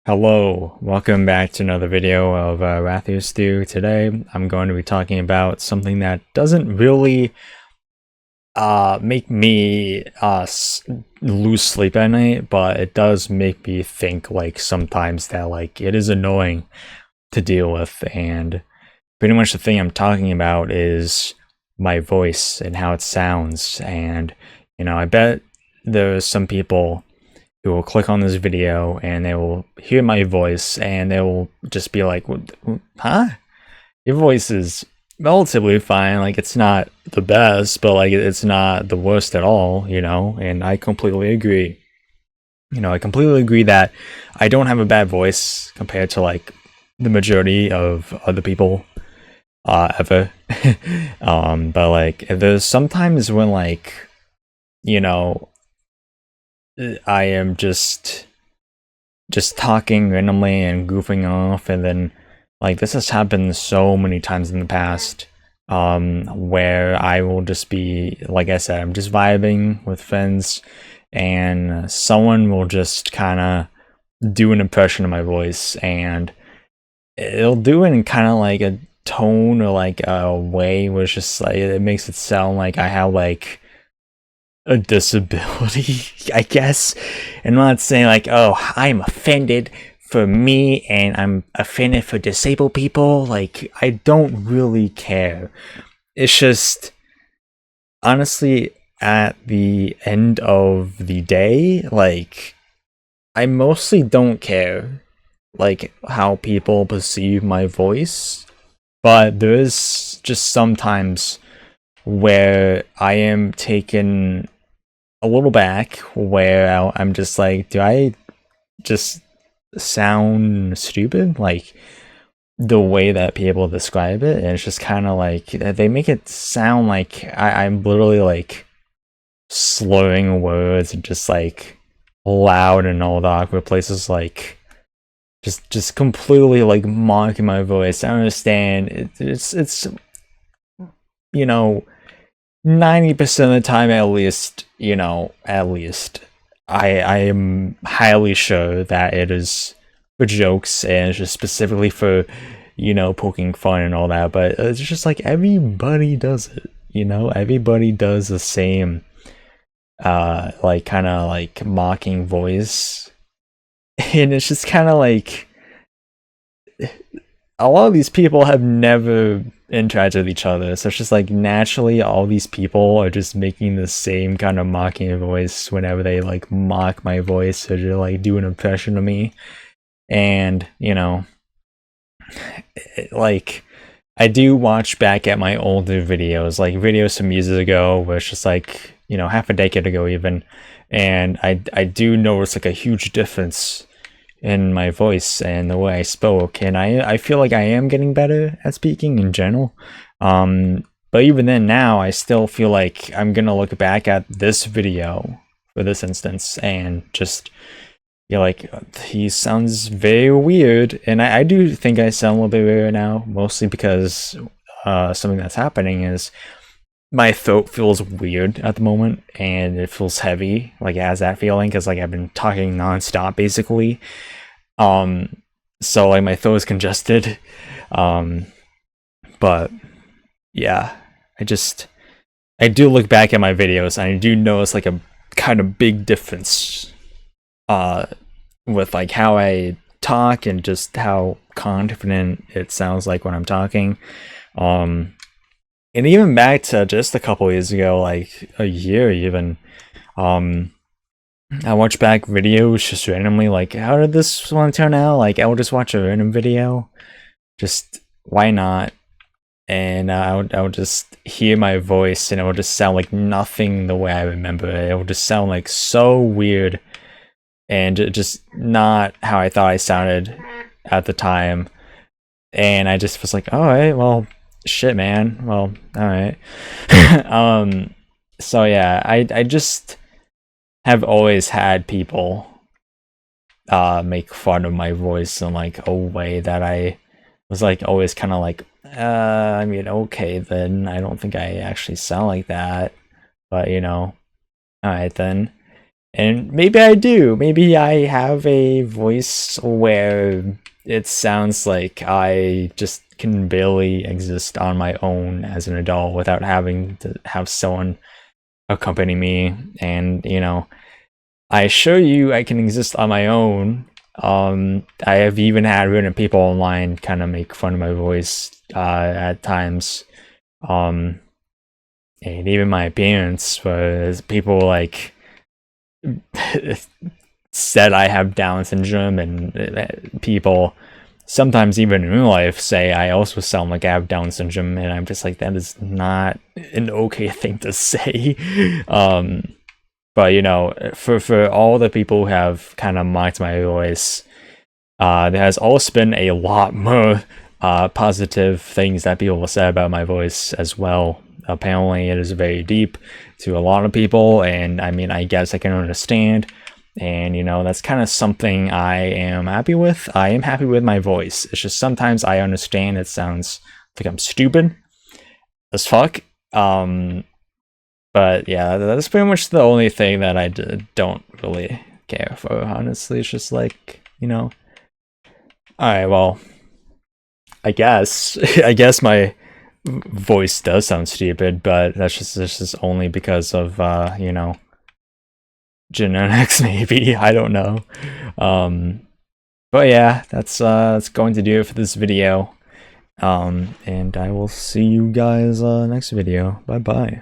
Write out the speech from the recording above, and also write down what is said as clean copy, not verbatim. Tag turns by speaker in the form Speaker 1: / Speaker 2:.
Speaker 1: Hello, welcome back to another video of Rathir Stew. Today I'm going to be talking about something that doesn't really make me lose sleep at night, but it does make me think like sometimes that like it is annoying to deal with. And pretty much the thing I'm talking about is my voice and how it sounds. And I bet there's some people who will click on this video and they will hear my voice and they will just be like, huh? Your voice is relatively fine. Like, it's not the best, but like, it's not the worst at all, And I completely agree. I completely agree that I don't have a bad voice compared to like the majority of other people ever. But like, there's sometimes when like, you know, I am just talking randomly and goofing off, and then like this has happened so many times in the past, where I will just be, like I said, I'm just vibing with friends and someone will just kind of do an impression of my voice, and it'll do it in kind of like a tone or like a way where it's just like it makes it sound like I have like a disability, I guess. And I'm not saying like, oh, I'm offended for me and I'm offended for disabled people. Like, I don't really care. It's just, honestly, at the end of the day, like, I mostly don't care, like, how people perceive my voice. But there is just sometimes where I am taken a little back, where I'm just like, do I just sound stupid? Like the way that people describe it, and it's just kind of like they make it sound like I'm literally like slurring words and just like loud and all the awkward places, like just completely like mocking my voice. I understand it's you know 90% of the time, at least, I am highly sure that it is for jokes and it's just specifically for, poking fun and all that. But it's just like everybody does it, everybody does the same, like kind of like mocking voice. And it's just kind of like a lot of these people have never interacted with each other, so it's just like naturally all these people are just making the same kind of mocking voice whenever they like mock my voice or just like do an impression of me. And like I do watch back at my older videos, like videos from years ago where it's just like, half a decade ago even, and I do notice like a huge difference in my voice and the way I spoke, and I feel like I am getting better at speaking in general. But even then, now I still feel like I'm gonna look back at this video for this instance and just you're like, he sounds very weird, and I do think I sound a little bit weird now, mostly because something that's happening is my throat feels weird at the moment and it feels heavy, like it has that feeling because like I've been talking nonstop basically. So like my throat is congested. um but yeah, I do look back at my videos and I do notice like a kind of big difference uh with like how I talk and just how confident it sounds like when I'm talking. And even back to just a couple years ago, like a year even, um I watch back videos just randomly, like how did this one turn out? Like I will just watch a random video, just why not? And I would just hear my voice and it would just sound like nothing the way I remember it. It would just sound like so weird and just not how I thought I sounded at the time. And I just was like, all right, well, shit, man. Well, all right. So yeah, I just have always had people make fun of my voice in like a way that I was like always kind of like, I mean, okay, then I don't think I actually sound like that, but all right then. And maybe I do. Maybe I have a voice where it sounds like I just can barely exist on my own as an adult without having to have someone accompany me. And, you know, I assure you I can exist on my own. I have even had random people online kind of make fun of my voice at times. And even my appearance was people like said I have Down syndrome, and people sometimes even in real life say I also sound like I have Down syndrome, and I'm just like, that is not an okay thing to say. But you know, for all the people who have kind of mocked my voice, there has also been a lot more positive things that people have said about my voice as well. Apparently it is very deep to a lot of people, and I mean, I guess I can understand, and you know, that's kind of something I am happy with. I am happy with my voice. It's just sometimes I understand it sounds like I'm stupid as fuck. But yeah, that's pretty much the only thing that I don't really care for, honestly. It's just like, you know, alright, well, I guess I guess my voice does sound stupid, but that's just only because of you know, genetics maybe. I don't know. But yeah, that's going to do it for this video. And I will see you guys next video. Bye bye.